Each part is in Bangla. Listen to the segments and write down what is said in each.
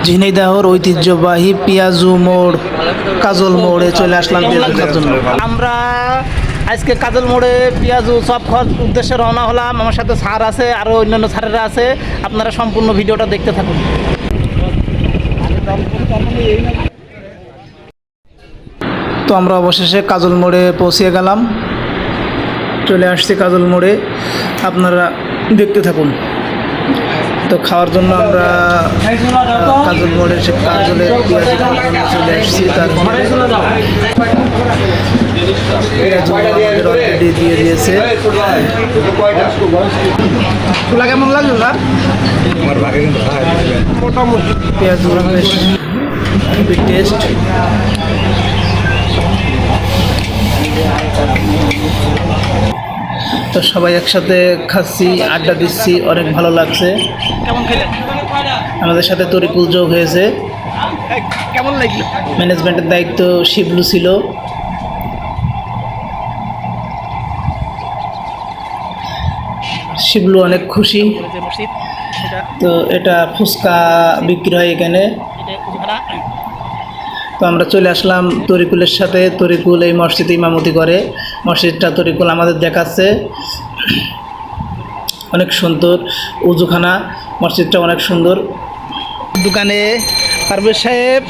ঝিনাইদহের ঐতিহ্যবাহী পেঁয়াজু মোড় কাজল মোড়ে চলে আসলাম পেঁয়াজু খাওয়ার জন্য। আমরা আজকে কাজল মোড়ে পেঁয়াজু সব খাওয়ার উদ্দেশ্যে রওনা হলাম। আমার সাথে স্যার আছে, আরও অন্যান্য স্যারেরা আছে। আপনারা সম্পূর্ণ ভিডিওটা দেখতে থাকুন। তো আমরা অবশেষে কাজল মোড়ে পৌঁছে গেলাম, চলে আসছি কাজল মোড়ে, আপনারা দেখতে থাকুন। তো খাওয়ার জন্য আমরা কাজল মোড়ের সে কাজলের পেঁয়াজি খাওয়ার জন্য চলে আসছি। তার অলরেডি দিয়ে দিয়েছে। খোলা কেমন লাগলো স্যার? পেঁয়াজ বেশ খুবই টেস্ট। তো সবাই একসাথে খাচ্ছি, আড্ডা দিচ্ছি, অনেক ভালো লাগছে। কেমন খেলেন? আমাদের সাথে তরিকুল যোগ হয়েছে। কেমন লাগলো? ম্যানেজমেন্টের দায়িত্ব শিবলু ছিল। শিবলু অনেক খুশি। তো এটা ফুচকা বিক্রি হয় এখানে। তো আমরা চলে আসলাম তরিকুলের সাথে। তরিকুল এই মসজিদে ইমামতি করে। মসজিদটা তরিকুল আমাদের দেখাচ্ছে, অনেক সুন্দর উজুখানা। মসজিদটা অনেক সুন্দর। দোকানে পারভেজ সাহেব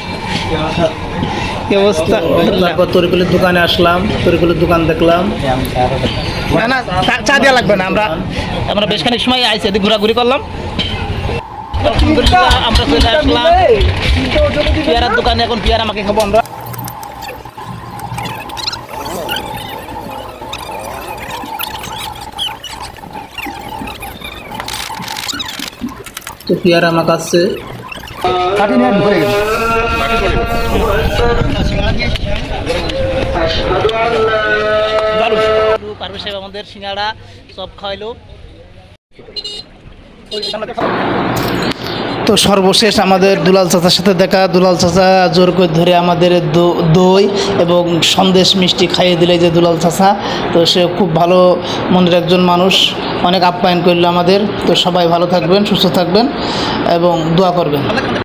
কি অবস্থা? তারপর তরিকুলের দোকানে আসলাম, তরিকুলের দোকান দেখলাম। না না, চা দেওয়া লাগবে না। আমরা বেশ খানিক সময় আইসি, এদিকে ঘোরাঘুরি করলাম। আমরা চলে আসলাম পেয়ারার দোকানে। এখন পেয়ারা মাকে খাবো আমরা। তো পেয়ারা মাখ আছে। পারভেজ সাহেব আমাদের সিঙ্গাড়া সব খাওয়াইলো। তো সর্বশেষ আমাদের দুলাল চাচার সাথে দেখা। দুলাল চাচা জোর করে ধরে আমাদের দই এবং সন্দেশ মিষ্টি খাইয়ে দিলে যে দুলাল চাচা। তো সে খুব ভালো মনের একজন মানুষ, অনেক আপ্যায়ন করলো আমাদের। তো সবাই ভালো থাকবেন, সুস্থ থাকবেন এবং দোয়া করবেন।